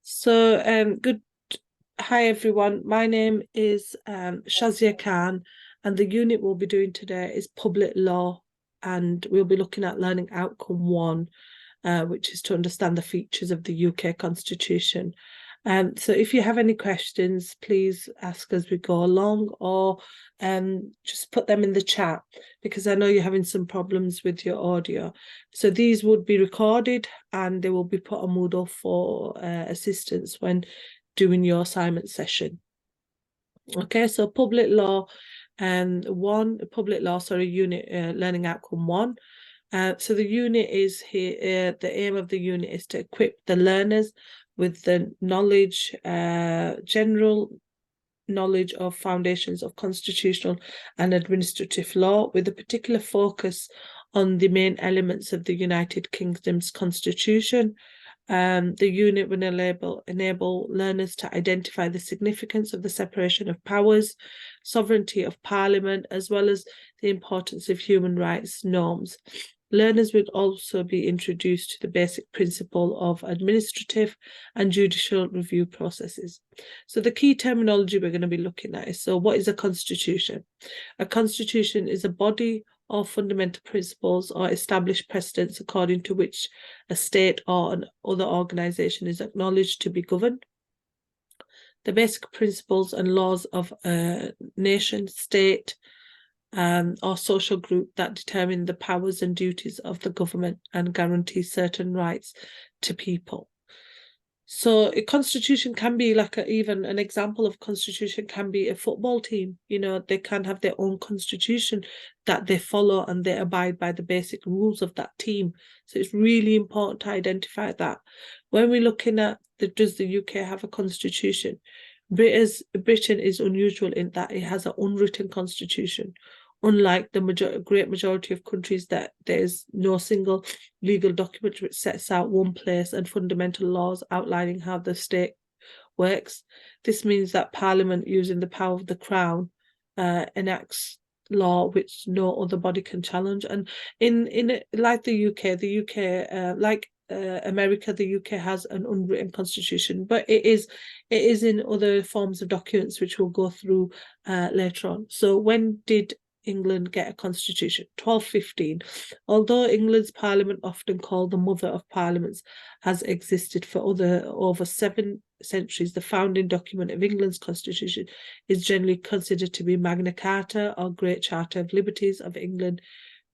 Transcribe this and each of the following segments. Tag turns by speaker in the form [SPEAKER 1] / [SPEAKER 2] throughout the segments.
[SPEAKER 1] Hi everyone. My name is Shazia Khan, and the unit we'll be doing today is public law, and we'll be looking at learning outcome 1, which is to understand the features of the UK Constitution. So if you have any questions, please ask as we go along, or just put them in the chat, because I know you're having some problems with your audio. So these would be recorded and they will be put on Moodle for assistance when doing your assignment session. Okay, so public law unit, learning outcome 1. So the unit is here, the aim of the unit is to equip the learners with the knowledge, general knowledge of foundations of constitutional and administrative law, with a particular focus on the main elements of the United Kingdom's constitution. The unit will enable learners to identify the significance of the separation of powers, sovereignty of Parliament, as well as the importance of human rights norms. Learners will also be introduced to the basic principle of administrative and judicial review processes. So the key terminology we're going to be looking at is, so what is a constitution? A constitution is a body of fundamental principles or established precedents according to which a state or an other organization is acknowledged to be governed. The basic principles and laws of a nation, state, or social group that determine the powers and duties of the government and guarantee certain rights to people. So a constitution can be like even an example of constitution can be a football team. You know, they can have their own constitution that they follow and they abide by the basic rules of that team. So it's really important to identify that. When we're looking at does the UK have a constitution? Britain is unusual in that it has an unwritten constitution. Unlike the great majority of countries, that there's no single legal document which sets out one place and fundamental laws outlining how the state works. This means that Parliament, using the power of the Crown, enacts law which no other body can challenge. And in like the UK, like America, the UK has an unwritten constitution, but it is in other forms of documents which we'll go through later on. So when did England get a constitution? 1215. Although England's parliament, often called the mother of parliaments, has existed for over 7 centuries, the founding document of England's constitution is generally considered to be Magna Carta, or Great Charter of Liberties of England,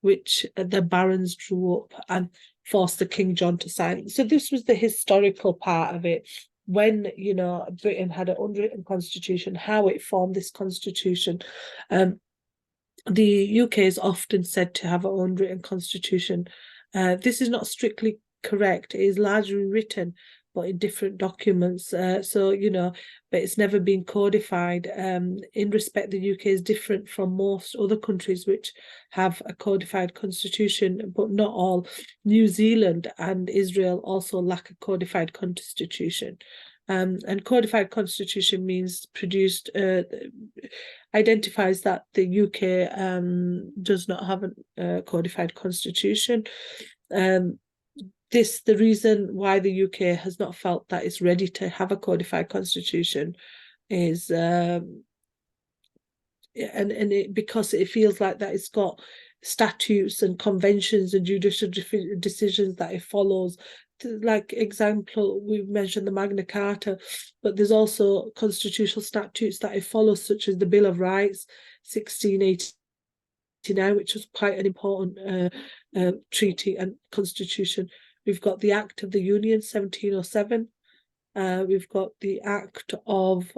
[SPEAKER 1] which the barons drew up and forced the King John to sign. So this was the historical part of it. When, you know, Britain had an unwritten constitution, how it formed this constitution. The UK is often said to have an unwritten constitution. This is not strictly correct. It is largely written, but in different documents. So, you know, but it's never been codified. In respect, the UK is different from most other countries which have a codified constitution, but not all. New Zealand and Israel also lack a codified constitution. And codified constitution means produced, identifies that the UK does not have a codified constitution. The reason why the UK has not felt that it's ready to have a codified constitution is because it feels like that it's got statutes and conventions and judicial decisions that it follows. Like example, we've mentioned the Magna Carta, but there's also constitutional statutes that it follows, such as the Bill of Rights, 1689, which was quite an important treaty and constitution. We've got the Act of the Union, 1707. We've got the Act of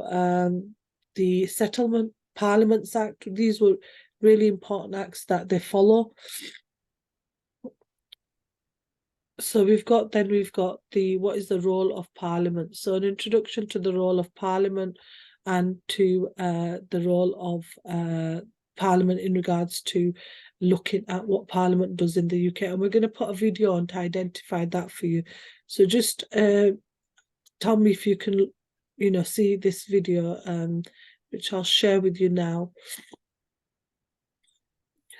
[SPEAKER 1] the Settlement, Parliaments Act. These were really important acts that they follow. So we've got the what is the role of Parliament. So an introduction to the role of Parliament and to the role of Parliament in regards to looking at what Parliament does in the UK. And we're going to put a video on to identify that for you. So just tell me if you can, you know, see this video, which I'll share with you now.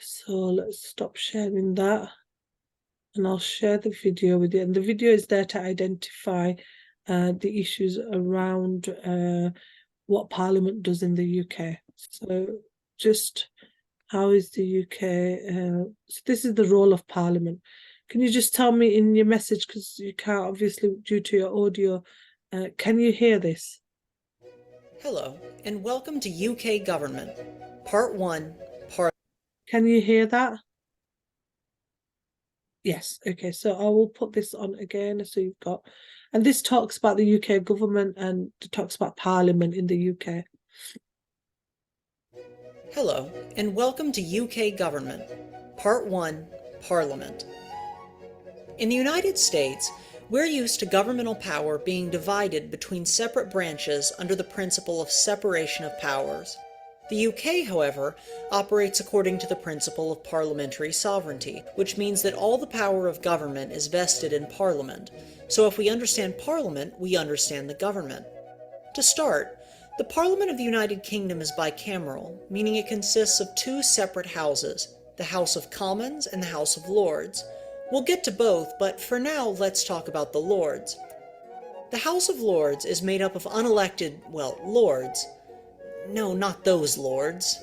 [SPEAKER 1] So let's stop sharing that. And I'll share the video with you. And the video is there to identify the issues around what Parliament does in the UK. So just how is the UK? So this is the role of Parliament. Can you just tell me in your message, because you can't obviously due to your audio, can you hear this?
[SPEAKER 2] Hello, and welcome to UK Government, Part 1,
[SPEAKER 1] Can you hear that? Yes, okay, so I will put this on again. So you've got, and this talks about the UK government and it talks about Parliament in the UK.
[SPEAKER 2] Hello, and welcome to UK Government, Part 1, Parliament. In the United States, we're used to governmental power being divided between separate branches under the principle of separation of powers. The UK, however, operates according to the principle of parliamentary sovereignty, which means that all the power of government is vested in Parliament. So if we understand Parliament, we understand the government. To start, the Parliament of the United Kingdom is bicameral, meaning it consists of two separate houses, the House of Commons and the House of Lords. We'll get to both, but for now, let's talk about the Lords. The House of Lords is made up of unelected, well, lords. No, not those lords.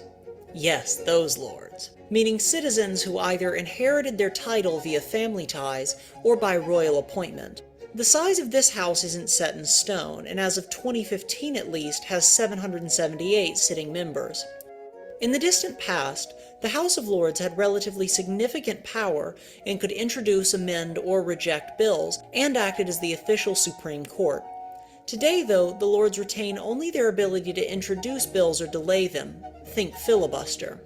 [SPEAKER 2] Yes, those lords. Meaning citizens who either inherited their title via family ties or by royal appointment. The size of this house isn't set in stone, and as of 2015 at least, has 778 sitting members. In the distant past, the House of Lords had relatively significant power and could introduce, amend, or reject bills, and acted as the official Supreme Court. Today, though, the Lords retain only their ability to introduce bills or delay them. Think filibuster.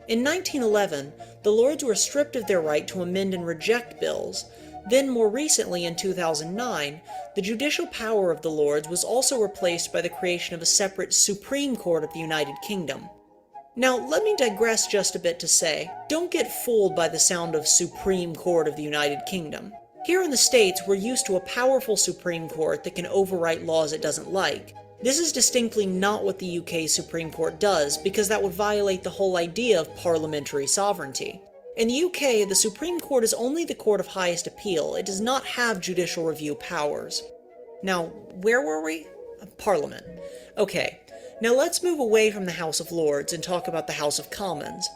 [SPEAKER 2] In 1911, the Lords were stripped of their right to amend and reject bills. Then, more recently, in 2009, the judicial power of the Lords was also replaced by the creation of a separate Supreme Court of the United Kingdom. Now, let me digress just a bit to say, don't get fooled by the sound of Supreme Court of the United Kingdom. Here in the States, we're used to a powerful Supreme Court that can overwrite laws it doesn't like. This is distinctly not what the UK Supreme Court does, because that would violate the whole idea of parliamentary sovereignty. In the UK, the Supreme Court is only the court of highest appeal. It does not have judicial review powers. Now, where were we? Parliament. Okay, now let's move away from the House of Lords and talk about the House of Commons.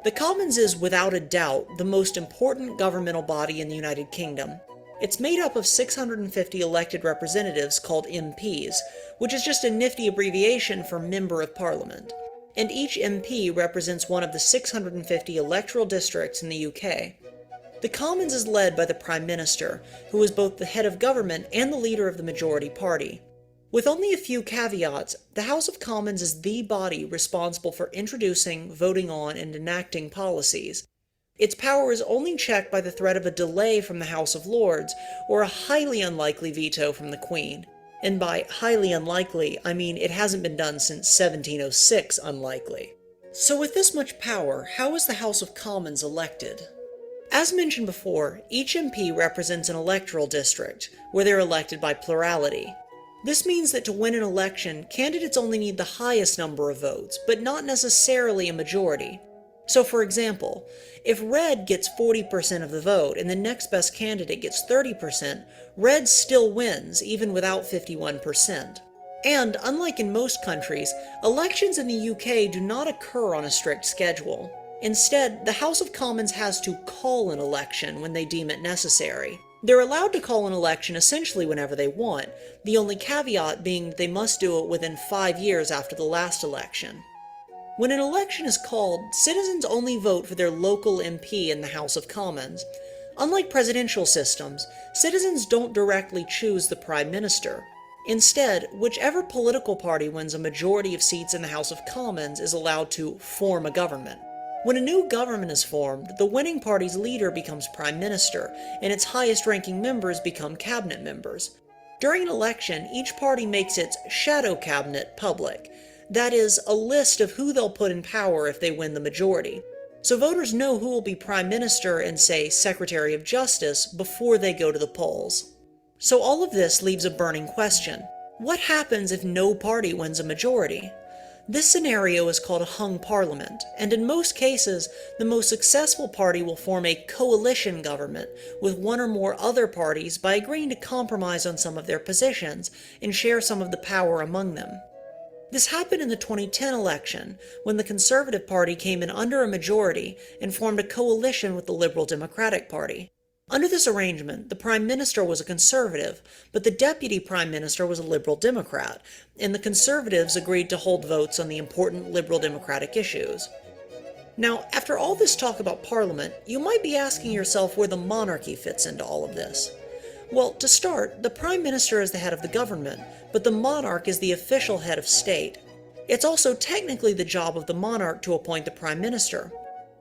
[SPEAKER 2] The Commons is, without a doubt, the most important governmental body in the United Kingdom. It's made up of 650 elected representatives called MPs, which is just a nifty abbreviation for Member of Parliament. And each MP represents one of the 650 electoral districts in the UK. The Commons is led by the Prime Minister, who is both the head of government and the leader of the majority party. With only a few caveats, the House of Commons is the body responsible for introducing, voting on, and enacting policies. Its power is only checked by the threat of a delay from the House of Lords, or a highly unlikely veto from the Queen. And by highly unlikely, I mean it hasn't been done since 1706 unlikely. So with this much power, how is the House of Commons elected? As mentioned before, each MP represents an electoral district, where they're elected by plurality. This means that to win an election, candidates only need the highest number of votes, but not necessarily a majority. So for example, if Red gets 40% of the vote and the next best candidate gets 30%, Red still wins, even without 51%. And, unlike in most countries, elections in the UK do not occur on a strict schedule. Instead, the House of Commons has to call an election when they deem it necessary. They're allowed to call an election essentially whenever they want, the only caveat being they must do it within 5 years after the last election. When an election is called, citizens only vote for their local MP in the House of Commons. Unlike presidential systems, citizens don't directly choose the Prime Minister. Instead, whichever political party wins a majority of seats in the House of Commons is allowed to form a government. When a new government is formed, the winning party's leader becomes Prime Minister, and its highest-ranking members become cabinet members. During an election, each party makes its shadow cabinet public. That is, a list of who they'll put in power if they win the majority. So voters know who will be Prime Minister and, say, Secretary of Justice before they go to the polls. So all of this leaves a burning question. What happens if no party wins a majority? This scenario is called a hung parliament, and in most cases, the most successful party will form a coalition government with one or more other parties by agreeing to compromise on some of their positions and share some of the power among them. This happened in the 2010 election, when the Conservative Party came in under a majority and formed a coalition with the Liberal Democratic Party. Under this arrangement, the Prime Minister was a Conservative, but the Deputy Prime Minister was a Liberal Democrat, and the Conservatives agreed to hold votes on the important Liberal Democratic issues. Now, after all this talk about Parliament, you might be asking yourself where the monarchy fits into all of this. Well, to start, the Prime Minister is the head of the government, but the monarch is the official head of state. It's also technically the job of the monarch to appoint the Prime Minister.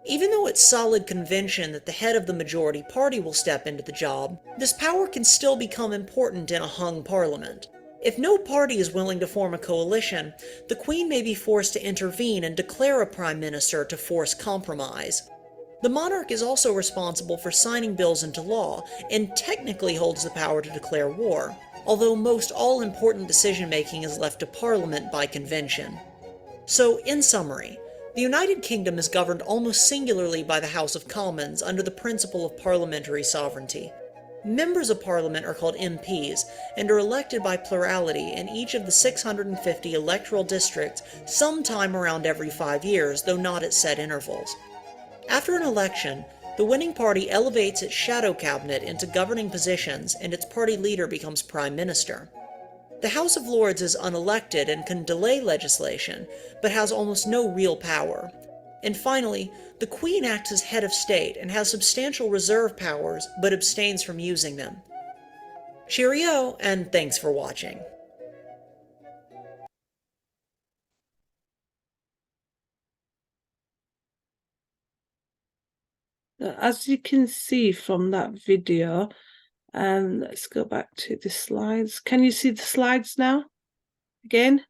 [SPEAKER 2] Even though it's solid convention that the head of the majority party will step into the job, this power can still become important in a hung parliament. If no party is willing to form a coalition, the Queen may be forced to intervene and declare a Prime Minister to force compromise. The monarch is also responsible for signing bills into law, and technically holds the power to declare war, although most all-important decision-making is left to Parliament by convention. So, in summary, the United Kingdom is governed almost singularly by the House of Commons under the principle of parliamentary sovereignty. Members of Parliament are called MPs, and are elected by plurality in each of the 650 electoral districts sometime around every 5 years, though not at set intervals. After an election, the winning party elevates its shadow cabinet into governing positions, and its party leader becomes Prime Minister. The House of Lords is unelected and can delay legislation, but has almost no real power. And finally, the Queen acts as head of state and has substantial reserve powers, but abstains from using them. Cheerio, and thanks for watching.
[SPEAKER 1] As you can see from that video, let's go back to the slides. Can you see the slides now? Again?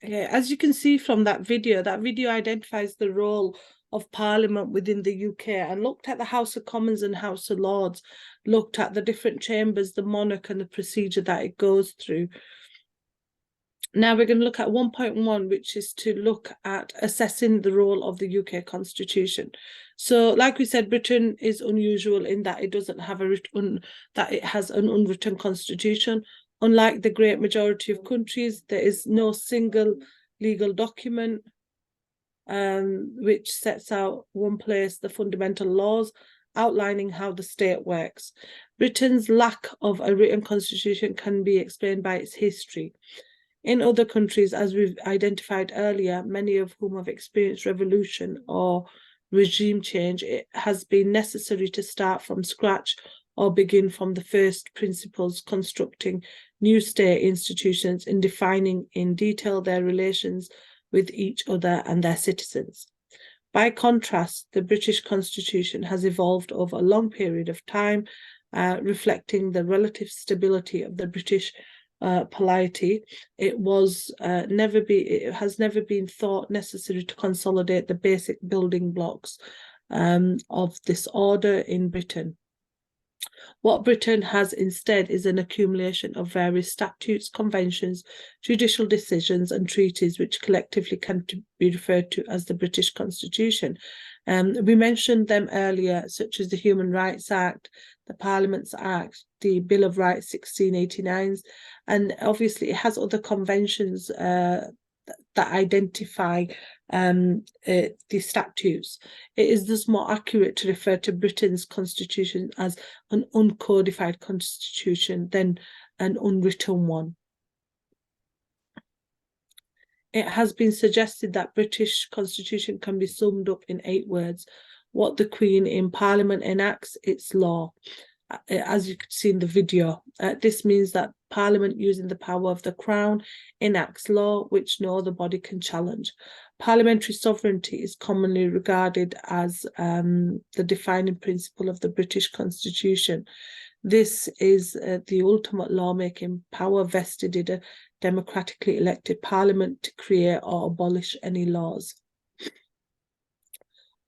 [SPEAKER 1] Okay, as you can see from that video identifies the role of Parliament within the UK and looked at the House of Commons and House of Lords, looked at the different chambers, the monarch and the procedure that it goes through. Now we're going to look at 1.1, which is to look at assessing the role of the UK Constitution. So, like we said, Britain is unusual in that it doesn't have it has an unwritten constitution. Unlike the great majority of countries, there is no single legal document which sets out one place the fundamental laws outlining how the state works. Britain's lack of a written constitution can be explained by its history. In other countries, as we've identified earlier, many of whom have experienced revolution or regime change, it has been necessary to start from scratch or begin from the first principles, constructing new state institutions and defining in detail their relations with each other and their citizens. By contrast, the British Constitution has evolved over a long period of time, reflecting the relative stability of the British polity. It has never been thought necessary to consolidate the basic building blocks of this order in Britain. What Britain has instead is an accumulation of various statutes, conventions, judicial decisions and treaties which collectively can be referred to as the British Constitution. We mentioned them earlier, such as the Human Rights Act, the Parliaments Act, the Bill of Rights 1689, and obviously it has other conventions that identify the statutes. It is thus more accurate to refer to Britain's constitution as an uncodified constitution than an unwritten one. It has been suggested that British constitution can be summed up in 8 words. What the Queen in Parliament enacts, it's law. As you could see in the video, this means that Parliament, using the power of the Crown, enacts law which no other body can challenge. Parliamentary sovereignty is commonly regarded as the defining principle of the British Constitution. This is the ultimate lawmaking power vested in a democratically elected Parliament to create or abolish any laws.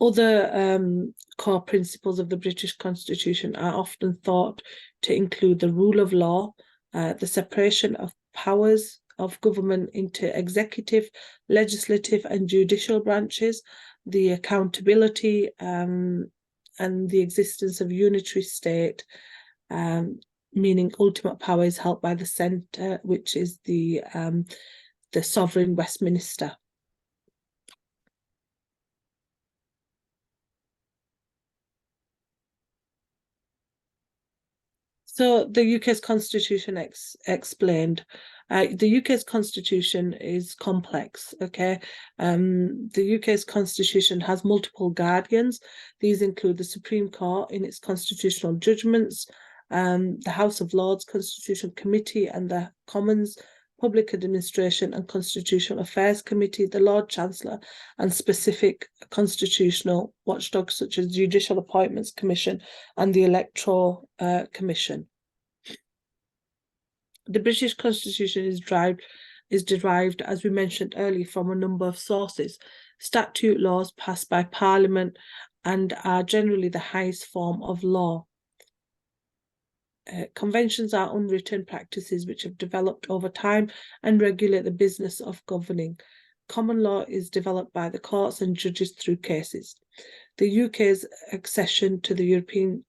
[SPEAKER 1] Other core principles of the British Constitution are often thought to include the rule of law, the separation of powers of government into executive, legislative, and judicial branches, the accountability and the existence of unitary state, meaning ultimate power is held by the centre, which is the sovereign Westminster. So the UK's constitution explained. The UK's constitution is complex, okay? The UK's constitution has multiple guardians. These include the Supreme Court in its constitutional judgments, the House of Lords Constitutional Committee and the Commons Public Administration and Constitutional Affairs Committee, the Lord Chancellor, and specific constitutional watchdogs such as Judicial Appointments Commission and the Electoral Commission. The British Constitution is derived, as we mentioned earlier, from a number of sources. Statute laws passed by Parliament and are generally the highest form of law. Conventions are unwritten practices which have developed over time and regulate the business of governing. Common law is developed by the courts and judges through cases. The UK's accession to the European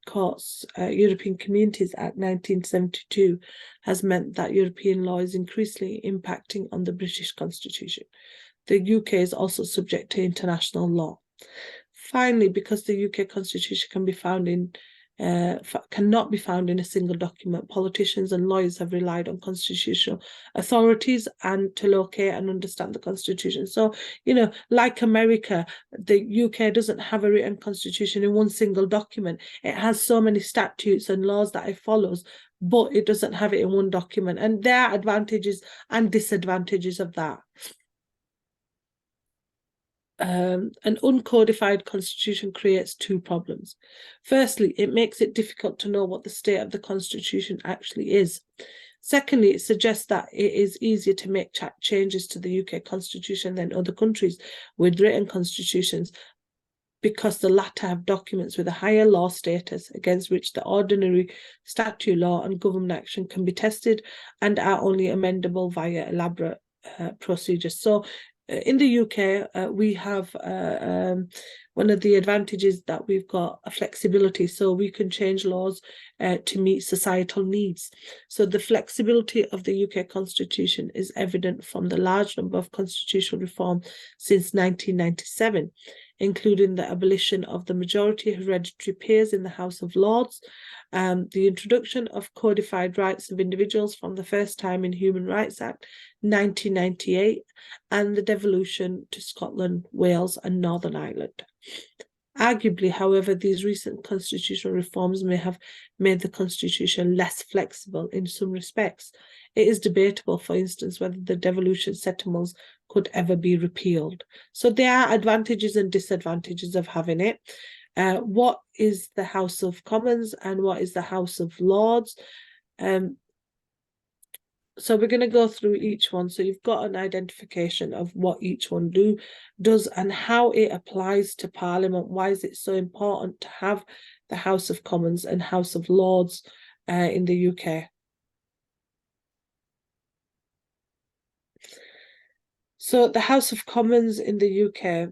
[SPEAKER 1] Communities Act 1972 has meant that European law is increasingly impacting on the British Constitution. The UK is also subject to international law. Finally, because the UK Constitution cannot be found in a single document, politicians and lawyers have relied on constitutional authorities and to locate and understand the Constitution. So, like America, the UK doesn't have a written constitution in one single document. It has so many statutes and laws that it follows, but it doesn't have it in one document. And there are advantages and disadvantages of that. An uncodified constitution creates two problems. Firstly, it makes it difficult to know what the state of the constitution actually is. Secondly, it suggests that it is easier to make changes to the UK constitution than other countries with written constitutions, because the latter have documents with a higher law status against which the ordinary statute law and government action can be tested and are only amendable via elaborate procedures. So in the UK, we have one of the advantages that we've got a flexibility, so we can change laws to meet societal needs. So the flexibility of the UK Constitution is evident from the large number of constitutional reforms since 1997, including the abolition of the majority hereditary peers in the House of Lords, the introduction of codified rights of individuals from the first time in Human Rights Act 1998, and the devolution to Scotland, Wales and Northern Ireland. Arguably, however, these recent constitutional reforms may have made the Constitution less flexible in some respects. It is debatable, for instance, whether the devolution settlements could ever be repealed. So there are advantages and disadvantages of having it. What is the House of Commons and what is the House of Lords? So we're going to go through each one. So you've got an identification of what each one does and how it applies to Parliament. Why is it so important to have the House of Commons and House of Lords in the UK? So the House of Commons in the UK,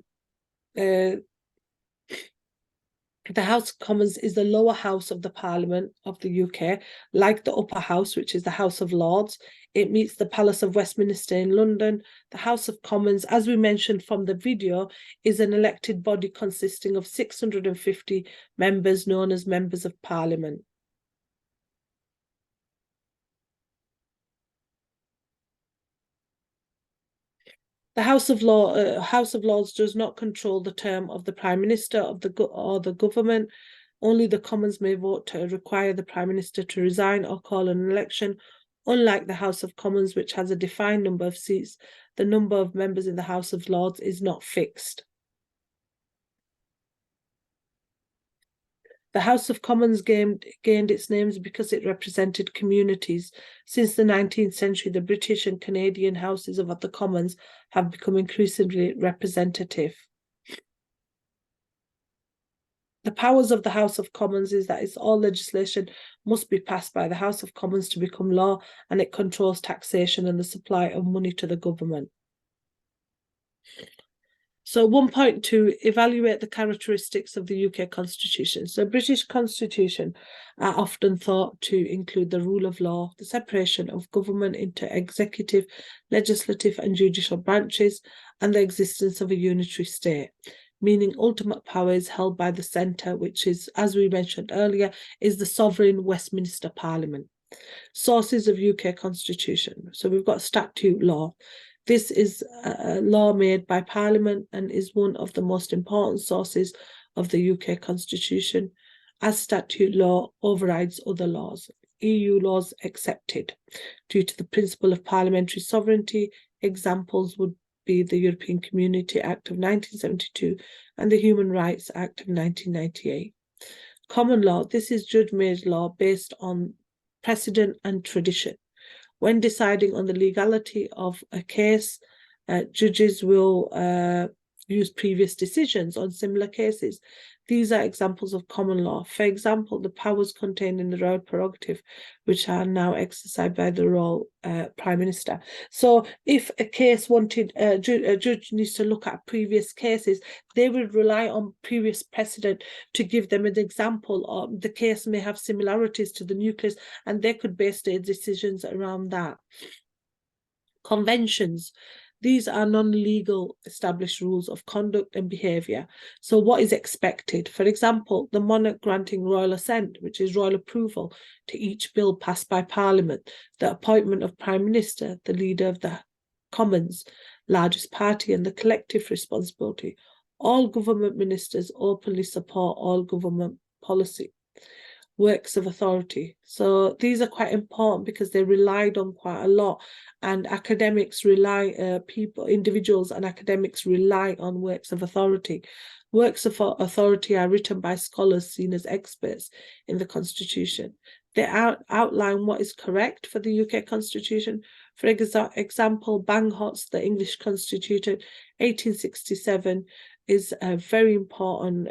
[SPEAKER 1] the House of Commons is the lower house of the Parliament of the UK, like the upper house, which is the House of Lords. It meets the Palace of Westminster in London. The House of Commons, as we mentioned from the video, is an elected body consisting of 650 members known as Members of Parliament. The House of Lords does not control the term of the Prime Minister or the government. Only the Commons may vote to require the Prime Minister to resign or call an election. Unlike the House of Commons, which has a defined number of seats, the number of members in the House of Lords is not fixed. The House of Commons gained its names because it represented communities. Since the 19th century, the British and Canadian Houses of the Commons have become increasingly representative. The powers of the House of Commons is that all legislation must be passed by the House of Commons to become law, and it controls taxation and the supply of money to the government. So 1.2, evaluate the characteristics of the UK Constitution. So British Constitution are often thought to include the rule of law, the separation of government into executive, legislative and judicial branches, and the existence of a unitary state, meaning ultimate power is held by the centre, which is, as we mentioned earlier, is the sovereign Westminster Parliament. Sources of UK Constitution. So we've got statute law. This is a law made by Parliament and is one of the most important sources of the UK Constitution, as statute law overrides other laws, EU laws excepted, due to the principle of parliamentary sovereignty. Examples would be the European Community Act of 1972 and the Human Rights Act of 1998. Common law, this is judge-made law based on precedent and tradition. When deciding on the legality of a case, judges will use previous decisions on similar cases. These are examples of common law. For example, the powers contained in the royal prerogative, which are now exercised by the royal Prime Minister. So if a case wanted, a judge needs to look at previous cases, they would rely on previous precedent to give them an example, or the case may have similarities to the nucleus, and they could base their decisions around that. Conventions. These are non-legal established rules of conduct and behaviour. So what is expected? For example, the monarch granting royal assent, which is royal approval, to each bill passed by Parliament, the appointment of Prime Minister, the leader of the Commons, largest party, and the collective responsibility. All government ministers openly support all government policy. Works of authority. So these are quite important because they're relied on quite a lot, and academics rely, individuals and academics rely on works of authority. Works of authority are written by scholars seen as experts in the Constitution. They outline what is correct for the UK Constitution. For example, Banghot's The English Constitution, 1867, is a very important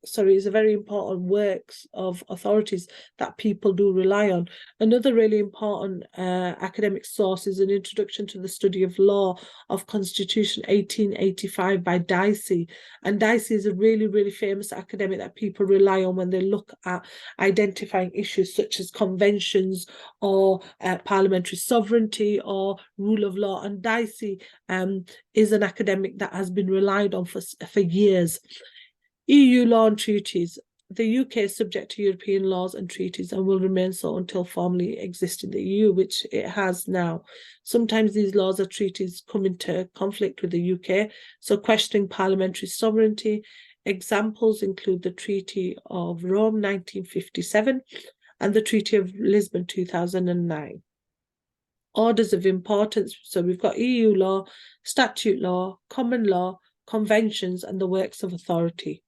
[SPEAKER 1] is a very important works of authorities that people do rely on. Another really important academic source is an introduction to the study of law of Constitution 1885 by Dicey. And Dicey is a really, really famous academic that people rely on when they look at identifying issues such as conventions or parliamentary sovereignty or rule of law. And Dicey is an academic that has been relied on for years. EU law and treaties. The UK is subject to European laws and treaties and will remain so until formally exist in the EU, which it has now. Sometimes these laws or treaties come into conflict with the UK, so questioning parliamentary sovereignty. Examples include the Treaty of Rome 1957 and the Treaty of Lisbon 2009. Orders of importance. So we've got EU law, statute law, common law, conventions, and the works of authority.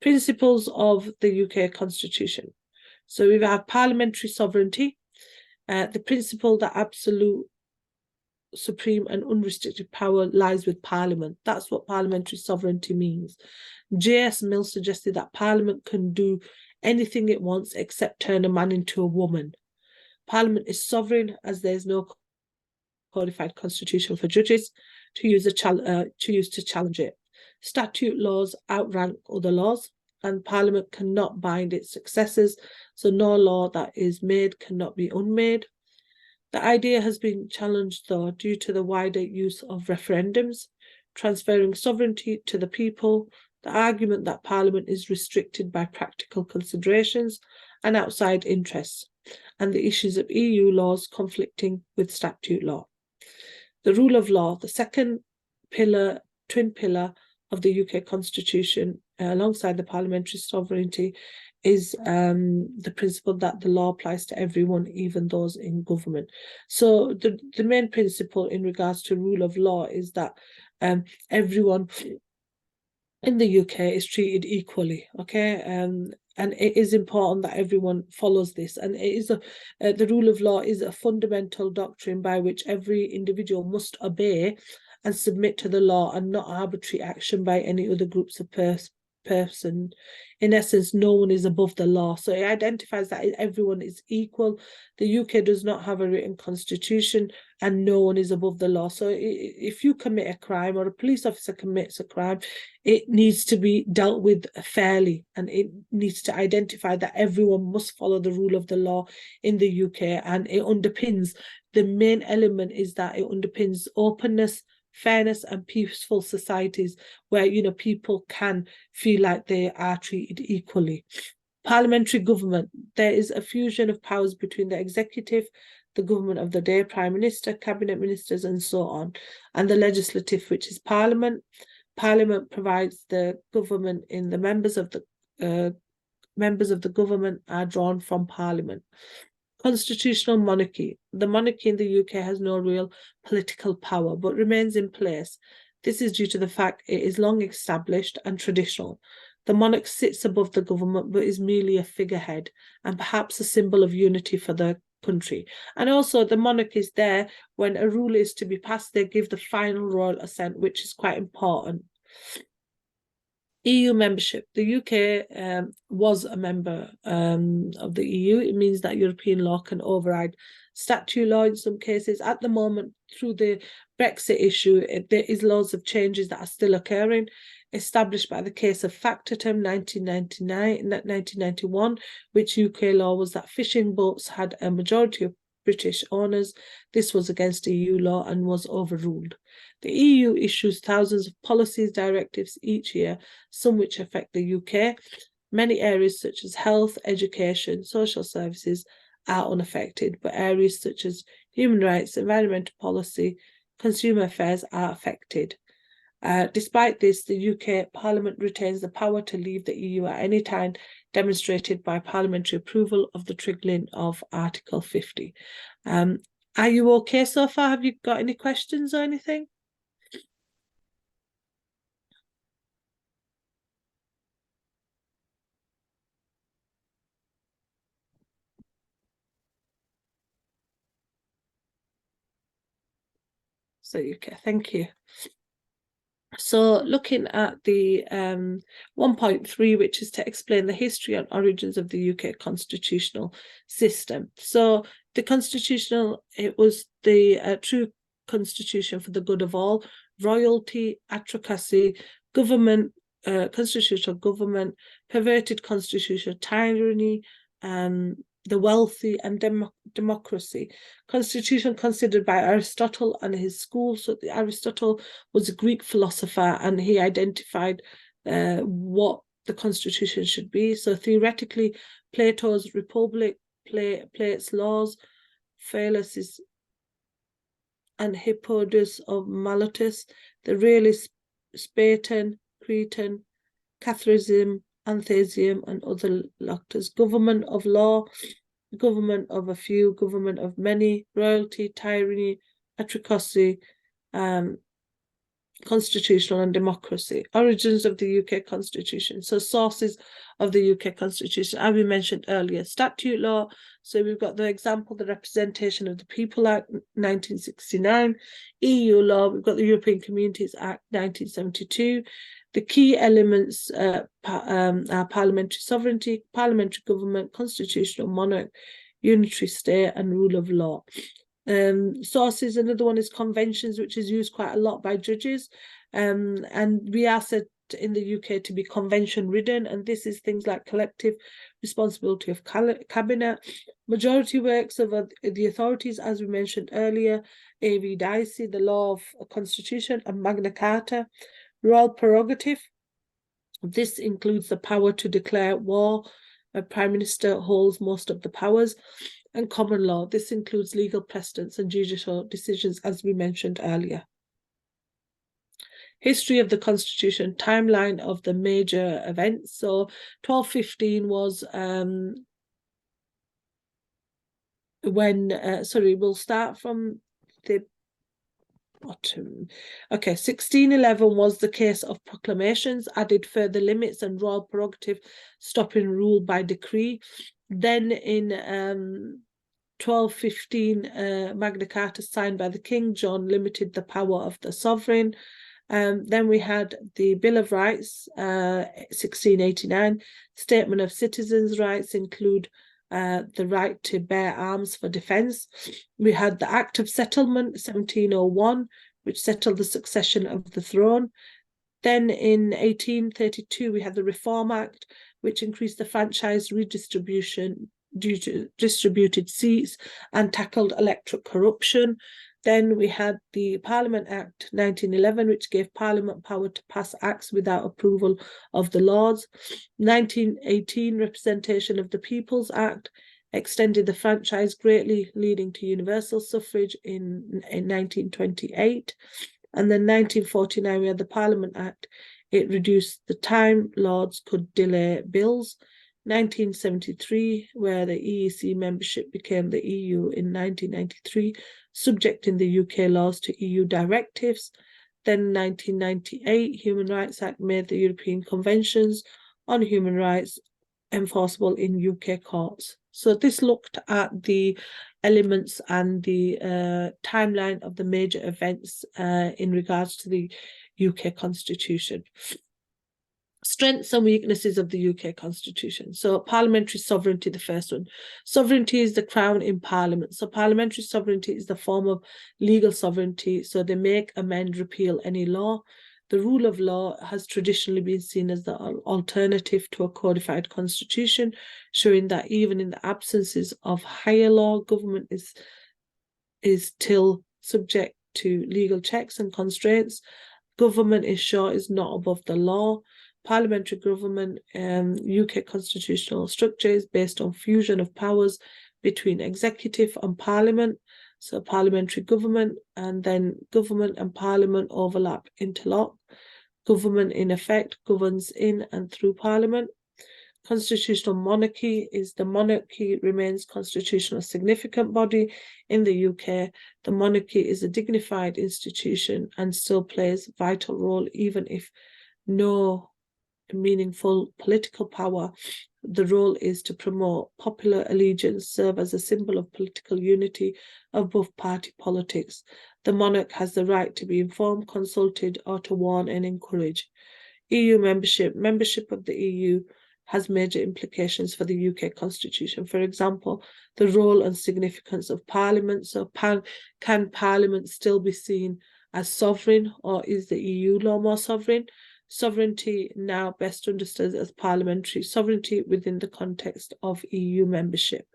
[SPEAKER 1] Principles of the UK Constitution. So we have parliamentary sovereignty, the principle that absolute, supreme and unrestricted power lies with Parliament. That's what parliamentary sovereignty means. J.S. Mill suggested that Parliament can do anything it wants except turn a man into a woman. Parliament is sovereign as there is no codified constitution for judges to use to challenge it. Statute laws outrank other laws, and Parliament cannot bind its successors, so no law that is made cannot be unmade. The idea has been challenged, though, due to the wider use of referendums, transferring sovereignty to the people, the argument that Parliament is restricted by practical considerations and outside interests, and the issues of EU laws conflicting with statute law. The rule of law, the second pillar, twin pillar of the UK Constitution, alongside the parliamentary sovereignty, is the principle that the law applies to everyone, even those in government. So the main principle in regards to rule of law is that everyone in the UK is treated equally, okay? And it is important that everyone follows this. And it is the rule of law is a fundamental doctrine by which every individual must obey and submit to the law, and not arbitrary action by any other groups of person. In essence, no one is above the law. So it identifies that everyone is equal. The UK does not have a written constitution, and no one is above the law. So if you commit a crime, or a police officer commits a crime, it needs to be dealt with fairly, and it needs to identify that everyone must follow the rule of the law in the UK. And it underpins, the main element is that it underpins openness, fairness, and peaceful societies where, you know, people can feel like they are treated equally. Parliamentary government, there is a fusion of powers between the executive, the government of the day, prime minister, cabinet ministers, and so on, and the legislative, which is parliament. Parliament provides the government in the members of the government are drawn from Parliament. Constitutional monarchy. The monarchy in the UK has no real political power, but remains in place. This is due to the fact it is long established and traditional. The monarch sits above the government, but is merely a figurehead and perhaps a symbol of unity for the country. And also the monarch is there when a rule is to be passed, they give the final royal assent, which is quite important. EU membership. The UK was a member of the EU. It means that European law can override statute law in some cases. At the moment, through the Brexit issue, there is loads of changes that are still occurring, established by the case of Factotum 1991, which UK law was that fishing boats had a majority of British owners. This was against EU law and was overruled. The EU issues thousands of policies, directives each year, some which affect the UK. Many areas such as health, education, social services are unaffected, but areas such as human rights, environmental policy, consumer affairs are affected. Despite this, the UK Parliament retains the power to leave the EU at any time, demonstrated by parliamentary approval of the triggering of Article 50. Are you okay so far? Have you got any questions or anything? So UK, thank you. So looking at the 1.3, which is to explain the history and origins of the UK constitutional system. So the constitutional, it was the true constitution for the good of all, royalty, autocracy, government, constitutional government, perverted constitutional tyranny, the wealthy, and democracy. Constitution considered by Aristotle and his school. So Aristotle was a Greek philosopher, and he identified what the constitution should be. So theoretically, Plato's Republic, Plato's laws, Phaedrus and Hippodus of Miletus, the realist Spartan, Cretan, Catholicism, Atheism, and other factors. Government of law, government of a few, government of many, royalty, tyranny, autocracy, constitutional and democracy. Origins of the UK Constitution. So sources of the UK Constitution, as we mentioned earlier, statute law. So we've got the example, the Representation of the People Act 1969, EU law, we've got the European Communities Act 1972. The key elements are parliamentary sovereignty, parliamentary government, constitutional monarch, unitary state, and rule of law. Sources, another one is conventions, which is used quite a lot by judges, and we are said in the UK to be convention ridden, and this is things like collective responsibility of cabinet, majority works of the authorities, as we mentioned earlier, ATHE Direct, the law of constitution, and Magna Carta. Royal prerogative, this includes the power to declare war. A prime minister holds most of the powers. And common law, this includes legal precedents and judicial decisions, as we mentioned earlier. History of the Constitution, timeline of the major events. So 1215 was when, we'll start from the bottom. Okay, 1611 was the case of proclamations, added further limits and royal prerogative, stopping rule by decree. Then in 1215, Magna Carta signed by the King John limited the power of the sovereign. Then we had the Bill of Rights, 1689. Statement of Citizens' Rights include the right to bear arms for defence. We had the Act of Settlement, 1701, which settled the succession of the throne. Then in 1832, we had the Reform Act, which increased the franchise redistribution due to distributed seats and tackled electoral corruption. Then we had the Parliament Act 1911, which gave Parliament power to pass acts without approval of the Lords. 1918, Representation of the People's Act extended the franchise greatly, leading to universal suffrage in 1928. And then 1949, we had the Parliament Act. It reduced the time Lords could delay bills. 1973, where the EEC membership became the EU in 1993, subjecting the UK laws to EU directives. Then 1998, Human Rights Act made the European Conventions on Human Rights enforceable in UK courts. So this looked at the elements and the timeline of the major events in regards to the UK Constitution. Strengths and weaknesses of the UK Constitution. So parliamentary sovereignty, the first one. Sovereignty is the crown in Parliament. So parliamentary sovereignty is the form of legal sovereignty. So they make, amend, repeal any law. The rule of law has traditionally been seen as the alternative to a codified constitution, showing that even in the absences of higher law, government is still subject to legal checks and constraints. Government, in short, is not above the law. Parliamentary government, UK constitutional structure is based on fusion of powers between executive and parliament. So parliamentary government, and then government and parliament overlap, interlock. Government, in effect, governs in and through parliament. Constitutional monarchy is the monarchy remains constitutional significant body in the UK. The monarchy is a dignified institution and still plays a vital role even if no meaningful political power. The role is to promote popular allegiance, serve as a symbol of political unity above party politics. The monarch has the right to be informed, consulted, or to warn and encourage. EU membership. Membership of the EU has major implications for the UK Constitution. For example, the role and significance of Parliament. So can Parliament still be seen as sovereign, or is the EU law more sovereign? Sovereignty, now best understood as parliamentary sovereignty within the context of EU membership.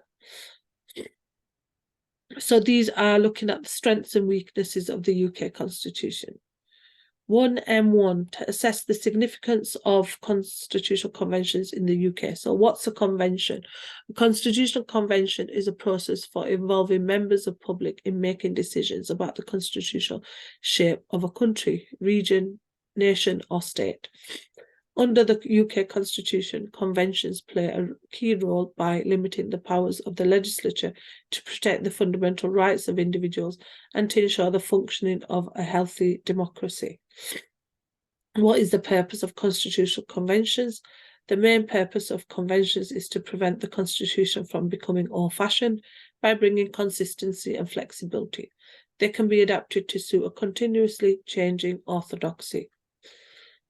[SPEAKER 1] So these are looking at the strengths and weaknesses of the UK Constitution. 1M1, to assess the significance of constitutional conventions in the UK. So what's a convention? A constitutional convention is a process for involving members of public in making decisions about the constitutional shape of a country, region, nation, or state. Under the UK Constitution, conventions play a key role by limiting the powers of the legislature to protect the fundamental rights of individuals and to ensure the functioning of a healthy democracy. What is the purpose of constitutional conventions? The main purpose of conventions is to prevent the Constitution from becoming old-fashioned by bringing consistency and flexibility. They can be adapted to suit a continuously changing orthodoxy.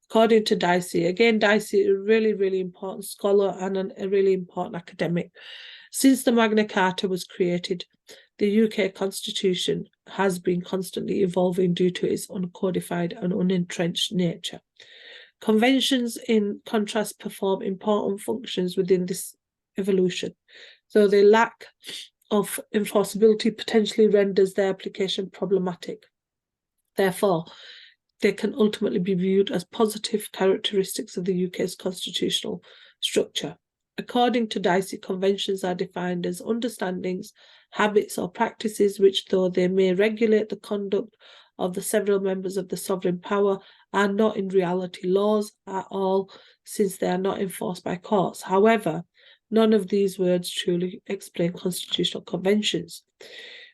[SPEAKER 1] According to Dicey, again, Dicey is a really, really important scholar and a really important academic. Since the Magna Carta was created, the UK Constitution has been constantly evolving due to its uncodified and unentrenched nature. Conventions, in contrast, perform important functions within this evolution. So their lack of enforceability potentially renders their application problematic. Therefore, they can ultimately be viewed as positive characteristics of the UK's constitutional structure. According to Dicey, conventions are defined as understandings, habits, or practices which, though they may regulate the conduct of the several members of the sovereign power, are not in reality laws at all, since they are not enforced by courts. However, none of these words truly explain constitutional conventions.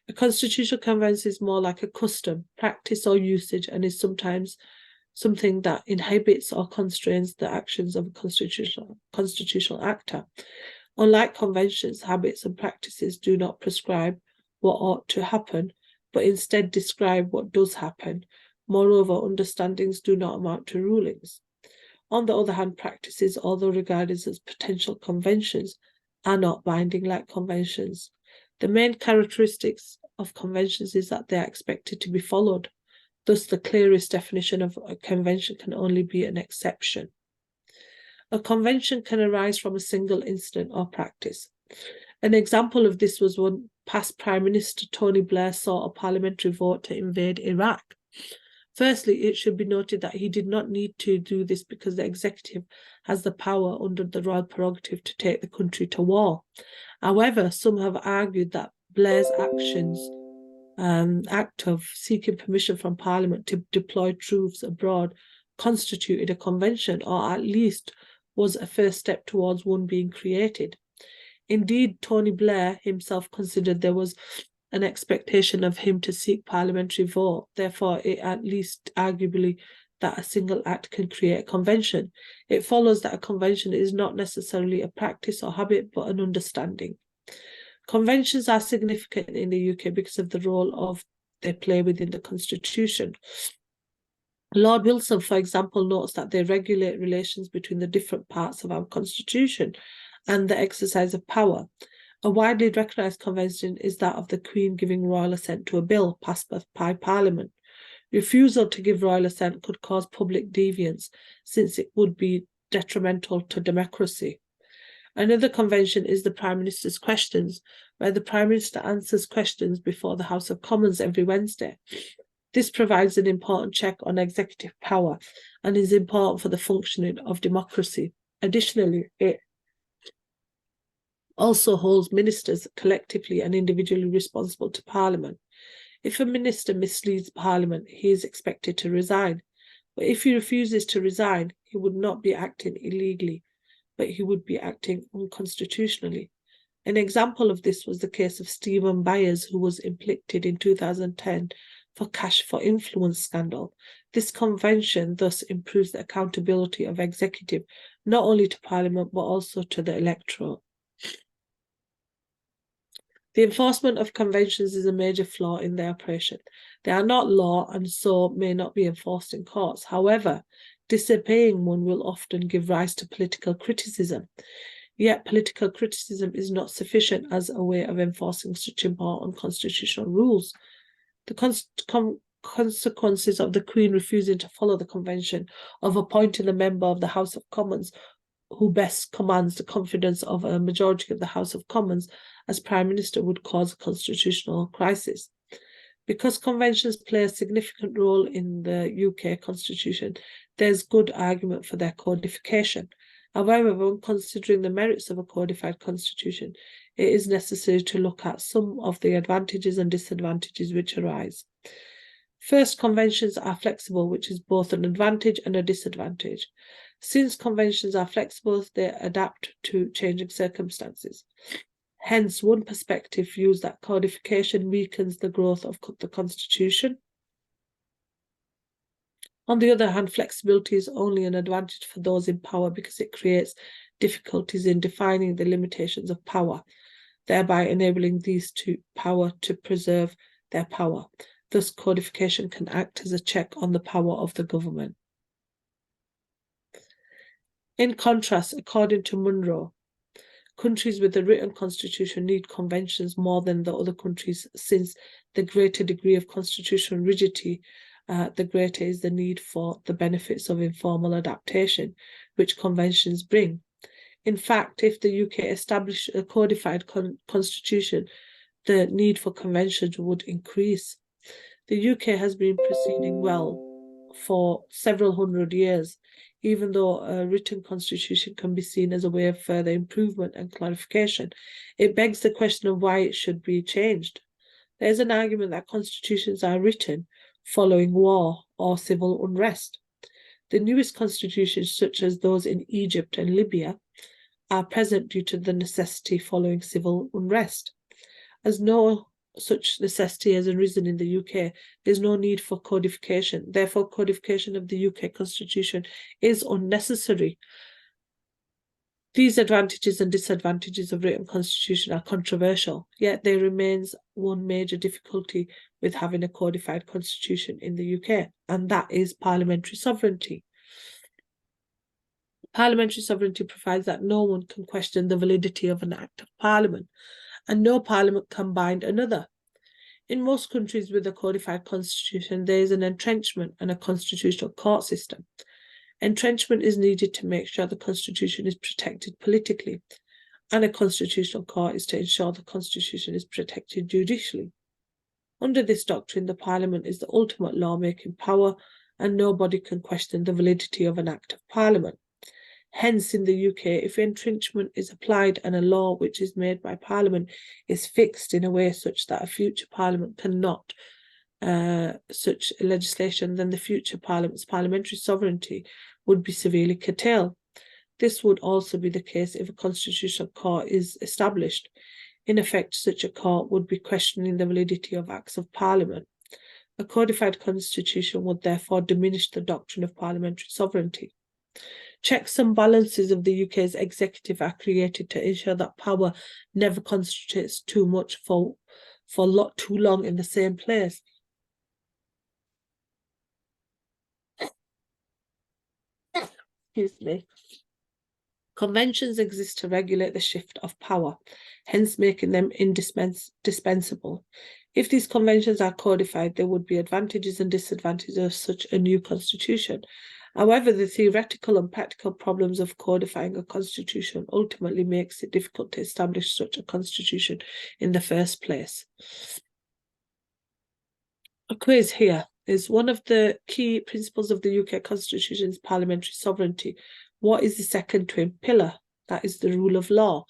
[SPEAKER 1] A constitutional convention is more like a custom, practice, or usage, and is sometimes something that inhibits or constrains the actions of a constitutional actor. Unlike conventions, habits and practices do not prescribe what ought to happen, but instead describe what does happen. Moreover, understandings do not amount to rulings. On the other hand, practices, although regarded as potential conventions, are not binding like conventions. The main characteristics of conventions is that they are expected to be followed. Thus, the clearest definition of a convention can only be an exception. A convention can arise from a single incident or practice. An example of this was when past Prime Minister Tony Blair sought a parliamentary vote to invade Iraq. Firstly, it should be noted that he did not need to do this because the executive has the power under the royal prerogative to take the country to war. However, some have argued that Blair's act of seeking permission from Parliament to deploy troops abroad constituted a convention, or at least was a first step towards one being created. Indeed, Tony Blair himself considered there was an expectation of him to seek parliamentary vote. Therefore, it at least arguably that a single act can create a convention. It follows that a convention is not necessarily a practice or habit, but an understanding. Conventions are significant in the UK because of the role they play within the Constitution. Lord Wilson, for example, notes that they regulate relations between the different parts of our Constitution and the exercise of power. A widely recognised convention is that of the Queen giving royal assent to a bill passed by Parliament. Refusal to give royal assent could cause public deviance, since it would be detrimental to democracy. Another convention is the Prime Minister's Questions, where the Prime Minister answers questions before the House of Commons every Wednesday. This provides an important check on executive power and is important for the functioning of democracy. Additionally, it also holds ministers collectively and individually responsible to Parliament. If a minister misleads Parliament, he is expected to resign. But if he refuses to resign, he would not be acting illegally, but he would be acting unconstitutionally. An example of this was the case of Stephen Byers, who was implicated in 2010 for cash for influence scandal. This convention thus improves the accountability of executive, not only to Parliament, but also to the electorate. The enforcement of conventions is a major flaw in their operation. They are not law and so may not be enforced in courts. However, disobeying one will often give rise to political criticism. Yet political criticism is not sufficient as a way of enforcing such important constitutional rules. The consequences of the Queen refusing to follow the convention, of appointing a member of the House of Commons who best commands the confidence of a majority of the House of Commons as Prime Minister, would cause a constitutional crisis. Because conventions play a significant role in the UK Constitution, there's good argument for their codification. However, when considering the merits of a codified constitution, it is necessary to look at some of the advantages and disadvantages which arise. First, conventions are flexible, which is both an advantage and a disadvantage. Since conventions are flexible, they adapt to changing circumstances. Hence, one perspective views that codification weakens the growth of the Constitution. On the other hand, flexibility is only an advantage for those in power because it creates difficulties in defining the limitations of power, thereby enabling these power to preserve their power. Thus, codification can act as a check on the power of the government. In contrast, according to Munro, countries with a written constitution need conventions more than the other countries, since the greater degree of constitutional rigidity, the greater is the need for the benefits of informal adaptation, which conventions bring. In fact, if the UK established a codified constitution, the need for conventions would increase. The UK has been proceeding well for several hundred years, even though a written constitution can be seen as a way of further improvement and clarification. It begs the question of why it should be changed. There is an argument that constitutions are written following war or civil unrest. The newest constitutions, such as those in Egypt and Libya, are present due to the necessity following civil unrest. As no such necessity has arisen in the UK, there's no need for codification. Therefore, codification of the UK Constitution is unnecessary. These advantages and disadvantages of written constitution are controversial, yet there remains one major difficulty with having a codified constitution in the UK, and that is parliamentary sovereignty. Parliamentary sovereignty provides that no one can question the validity of an act of parliament, and no parliament can bind another. In most countries with a codified constitution, there is an entrenchment and a constitutional court system. Entrenchment is needed to make sure the constitution is protected politically, and a constitutional court is to ensure the constitution is protected judicially. Under this doctrine, the parliament is the ultimate lawmaking power, and nobody can question the validity of an act of parliament. Hence, in the UK, if entrenchment is applied and a law which is made by Parliament is fixed in a way such that a future Parliament cannot such legislation, then the future Parliament's parliamentary sovereignty would be severely curtailed. This would also be the case if a constitutional court is established. In effect, such a court would be questioning the validity of acts of Parliament. A codified constitution would therefore diminish the doctrine of parliamentary sovereignty. Checks and balances of the UK's executive are created to ensure that power never concentrates too much for too long in the same place. Excuse me. Conventions exist to regulate the shift of power, hence making them indispensable. If these conventions are codified, there would be advantages and disadvantages of such a new constitution. However, the theoretical and practical problems of codifying a constitution ultimately makes it difficult to establish such a constitution in the first place. A quiz here is one of the key principles of the UK Constitution is parliamentary sovereignty. What is the second twin pillar? That is the rule of law.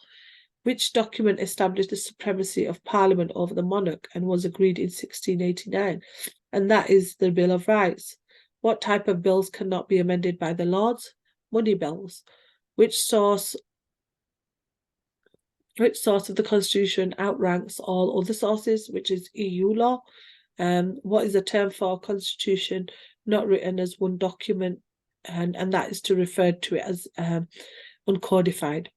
[SPEAKER 1] Which document established the supremacy of Parliament over the monarch and was agreed in 1689? And that is the Bill of Rights. What type of bills cannot be amended by the Lords? Money bills. Which source of the Constitution outranks all other sources, which is EU law? What is the term for a constitution not written as one document, and that is to refer to it as uncodified?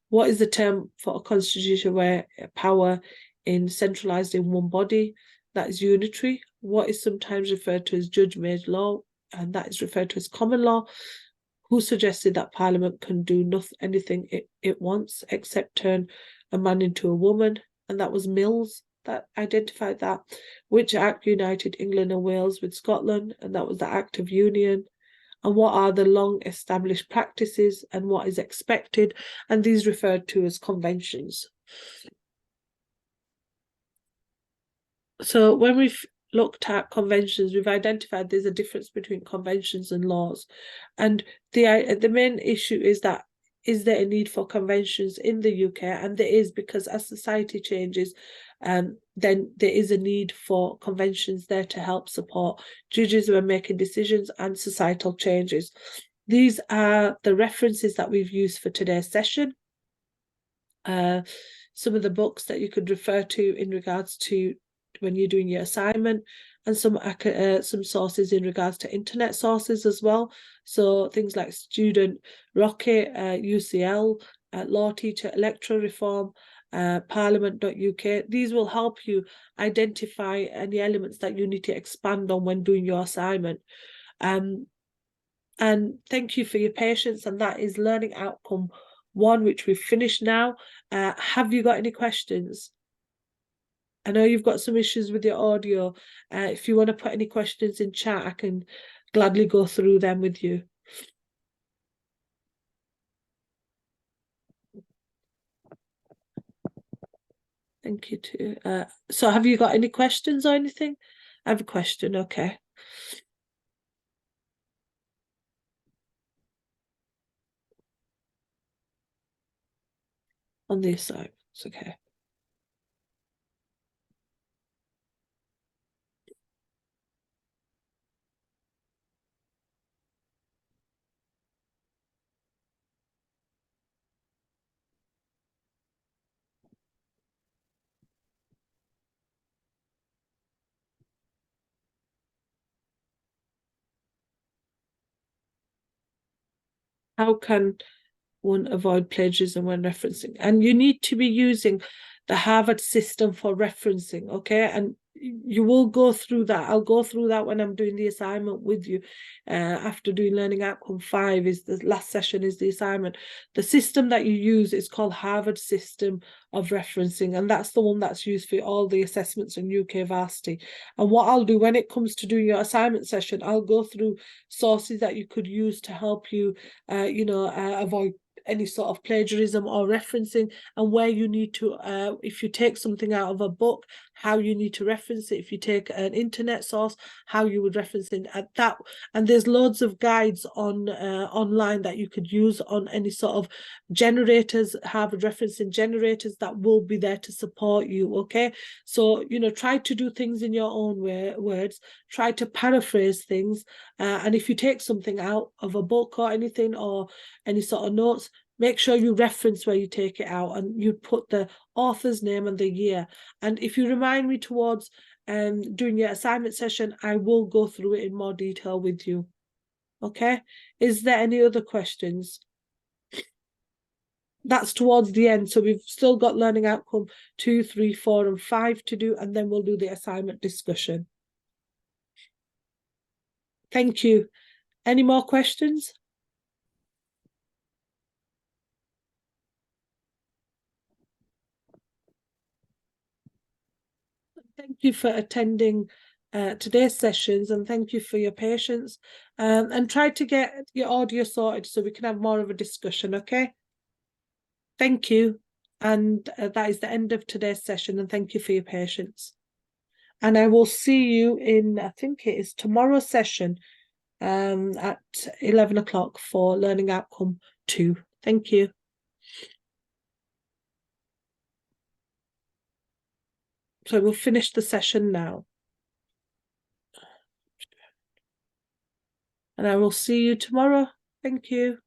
[SPEAKER 1] What is the term for a constitution where power is centralised in one body? That is unitary. What is sometimes referred to as judge-made law, and that is referred to as common law? Who suggested that Parliament can do anything it wants except turn a man into a woman? And that was Mills that identified that. Which act united England and Wales with Scotland? And that was the Act of Union. And what are the long-established practices and what is expected? And these referred to as conventions. So when we've looked at conventions, we've identified there's a difference between conventions and laws. And the main issue is that, is there a need for conventions in the UK? And there is, because as society changes, then there is a need for conventions there to help support judges who are making decisions and societal changes. These are the references that we've used for today's session. Some of the books that you could refer to in regards to when you're doing your assignment, and some sources in regards to internet sources as well. So things like Student Rocket, UCL, Law Teacher, Electoral Reform, Parliament.uk. These will help you identify any elements that you need to expand on when doing your assignment. And thank you for your patience, and that is learning outcome 1, which we've finished now. Have you got any questions? I know you've got some issues with your audio. If you want to put any questions in chat, I can gladly go through them with you. Thank you too. So have you got any questions or anything? I have a question, okay. On the assignments, okay. How can one avoid plagiarism when referencing? And you need to be using the Harvard system for referencing, okay? And you will go through that. I'll go through that when I'm doing the assignment with you. After doing Learning Outcome 5 is the last session is the assignment. The system that you use is called Harvard System of Referencing, and that's the one that's used for all the assessments in UK Varsity. And what I'll do when it comes to doing your assignment session, I'll go through sources that you could use to help you, avoid any sort of plagiarism or referencing, and where you need to, if you take something out of a book, how you need to reference it. If you take an internet source, how you would reference it at that. And there's loads of guides on online that you could use on any sort of generators, Harvard referencing generators that will be there to support you, okay? So, try to do things in your own words, try to paraphrase things, and if you take something out of a book or anything, or any sort of notes, make sure you reference where you take it out, and you put the author's name and the year. And if you remind me towards doing your assignment session, I will go through it in more detail with you. Okay? Is there any other questions? That's towards the end, so we've still got Learning Outcome 2, 3, 4, and 5 to do, and then we'll do the assignment discussion. Thank you. Any more questions? Thank you for attending today's sessions, and thank you for your patience. And try to get your audio sorted so we can have more of a discussion, okay? Thank you. And that is the end of today's session, and thank you for your patience. And I will see you in, I think it is tomorrow's session at 11 o'clock for Learning Outcome 2. Thank you. So we'll finish the session now. And I will see you tomorrow. Thank you.